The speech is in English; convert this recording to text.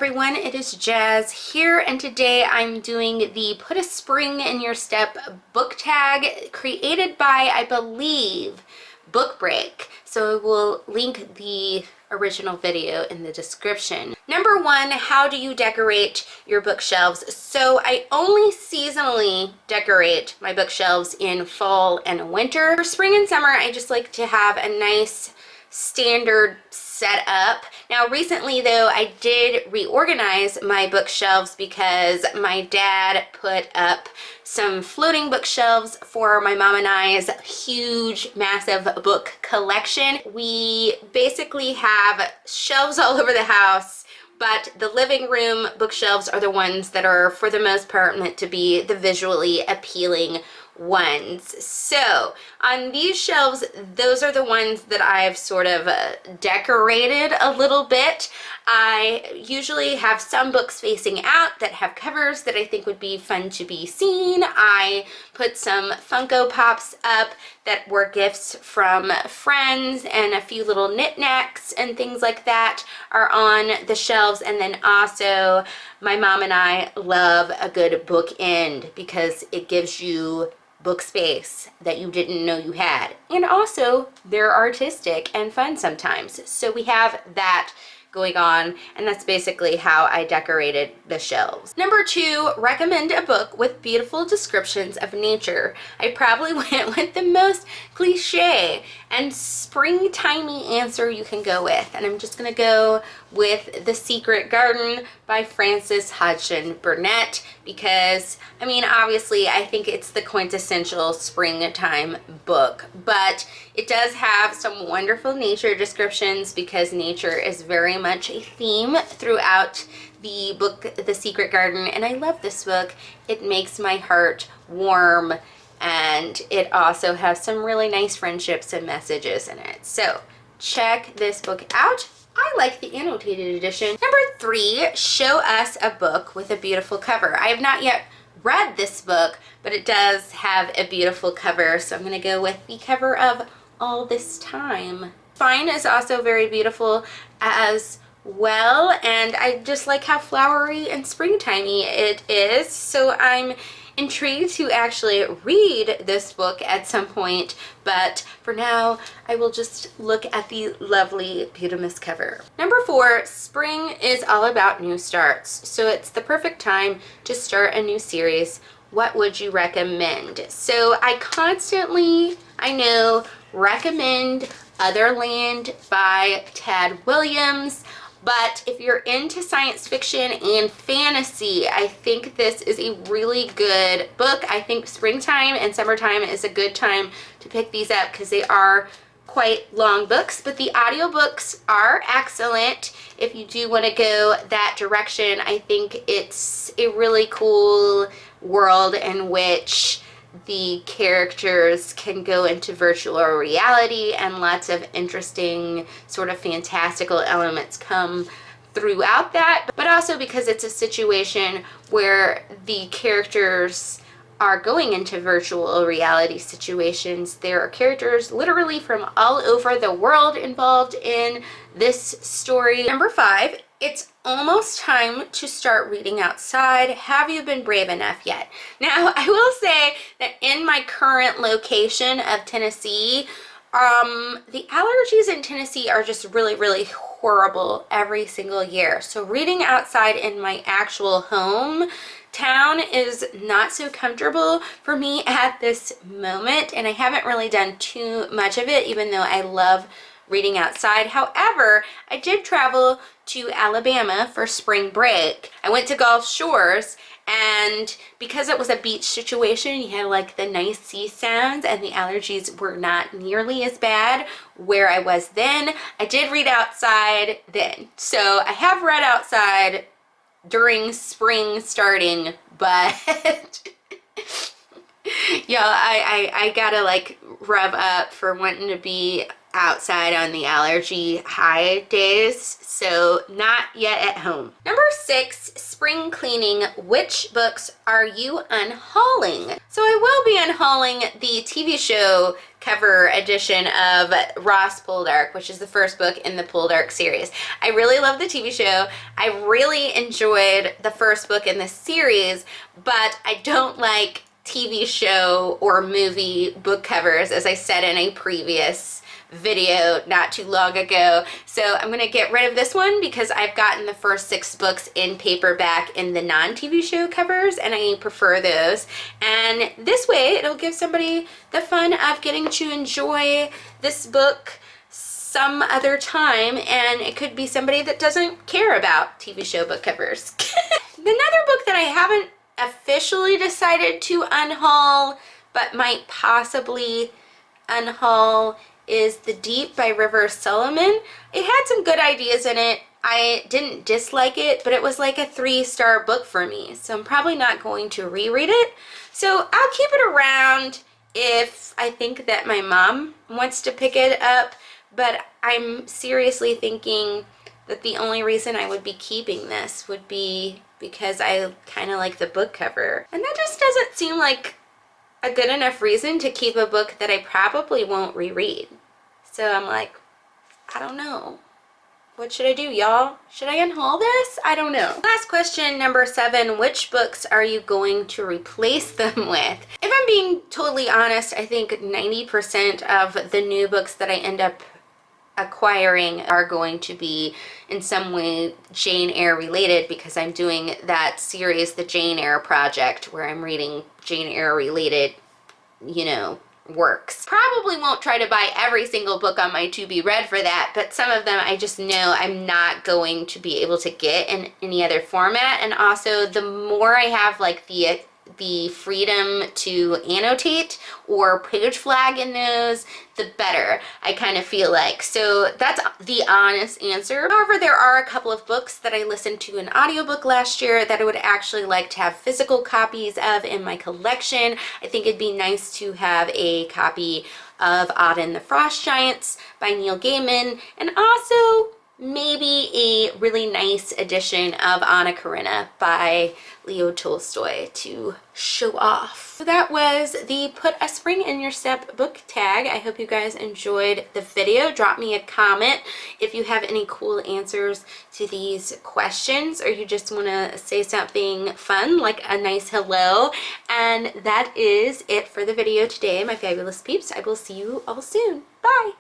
everyone, it is Jazz here, and today I'm doing the Put a Spring in Your Step book tag created by, I believe, Book Break. So I will link the original video in the description. Number one, how do you decorate your bookshelves? So I only seasonally decorate my bookshelves in fall and winter. For spring and summer, I just like to have a nice standard setup. Now recently though, I did reorganize my bookshelves because my dad put up some floating bookshelves for my mom and I's huge, massive book collection. We basically have shelves all over the house, but the living room bookshelves are the ones that are, for the most part, meant to be the visually appealing ones. So on these shelves, those are the ones that I've sort of decorated a little bit. I usually have some books facing out that have covers that I think would be fun to be seen. I put some Funko Pops up that were gifts from friends, and a few little knickknacks and things like that are on the shelves. And then also my mom and I love a good bookend because it gives you book space that you didn't know you had, and also they're artistic and fun sometimes. So we have that going on, and that's basically how I decorated the shelves. Number two, recommend a book with beautiful descriptions of nature. I probably went with the most cliche and springtimey answer you can go with, and I'm just gonna go with The Secret Garden by Frances Hodgson Burnett because, I mean, obviously I think it's the quintessential springtime book, but it does have some wonderful nature descriptions because nature is very much a theme throughout the book The Secret Garden, and I love this book. It makes my heart warm, and it also has some really nice friendships and messages in it. So check this book out. I like the annotated edition. Number three, show us a book with a beautiful cover. I have not yet read this book, but it does have a beautiful cover, so I'm gonna go with the cover of All This Time. Spine is also very beautiful as well, and I just like how flowery and springtimey it is, so I'm intrigued to actually read this book at some point, but for now I will just look at the lovely Beautimus cover. Number four, spring is all about new starts, so it's the perfect time to start a new series. What would you recommend? So I constantly, I know, recommend Otherland by Tad Williams. But if you're into science fiction and fantasy, I think this is a really good book. I think springtime and summertime is a good time to pick these up because they are quite long books, but the audiobooks are excellent. If you do want to go that direction, I think it's a really cool world in which the characters can go into virtual reality, and lots of interesting sort of fantastical elements come throughout that, but also because it's a situation where the characters are going into virtual reality situations. There are characters literally from all over the world involved in this story. Number five, it's almost time to start reading outside. Have you been brave enough yet? Now, I will say that in my current location of Tennessee, the allergies in Tennessee are just really, really horrible every single year. So reading outside in my actual home town is not so comfortable for me at this moment, and I haven't really done too much of it, even though I love reading outside. However, I did travel to Alabama for spring break. I went to Gulf Shores, and because it was a beach situation, you had like the nice sea sounds, and the allergies were not nearly as bad where I was then. I did read outside then. So I have read outside during spring starting, but yeah, I gotta like rev up for wanting to be outside on the allergy high days, so not yet at home. Number 6, spring cleaning. Which books are you unhauling? So I will be unhauling the TV show cover edition of Ross Poldark, which is the first book in the Poldark series. I really love the TV show. I really enjoyed the first book in this series, but I don't like TV show or movie book covers, as I said in a previous video not too long ago. So I'm gonna get rid of this one because I've gotten the first 6 books in paperback in the non-TV show covers, and I prefer those. And this way it'll give somebody the fun of getting to enjoy this book some other time, and it could be somebody that doesn't care about TV show book covers. Another book that I haven't officially decided to unhaul but might possibly unhaul is The Deep by River Solomon. It had some good ideas in it. I didn't dislike it, but it was like a 3-star book for me, so I'm probably not going to reread it. So I'll keep it around if I think that my mom wants to pick it up, but I'm seriously thinking that the only reason I would be keeping this would be because I kind of like the book cover. And that just doesn't seem like a good enough reason to keep a book that I probably won't reread. So I'm like, I don't know. What should I do, y'all? Should I unhaul this? I don't know. Last question, number 7. Which books are you going to replace them with? If I'm being totally honest, I think 90% of the new books that I end up acquiring are going to be in some way Jane Eyre related, because I'm doing that series, the Jane Eyre Project, where I'm reading Jane Eyre related, you know, works. Probably won't try to buy every single book on my to be read for that, but some of them I just know I'm not going to be able to get in any other format. And also, the more I have like the freedom to annotate or page flag in those, the better, I kind of feel like. So that's the honest answer. However, there are a couple of books that I listened to an audiobook last year that I would actually like to have physical copies of in my collection. I think it'd be nice to have a copy of Odd and the Frost Giants by Neil Gaiman, and also maybe a really nice edition of Anna Karenina by Leo Tolstoy to show off. So that was the Put a Spring in Your Step book tag. I hope you guys enjoyed the video. Drop me a comment if you have any cool answers to these questions, or you just want to say something fun like a nice hello. And that is it for the video today, my fabulous peeps. I will see you all soon. Bye!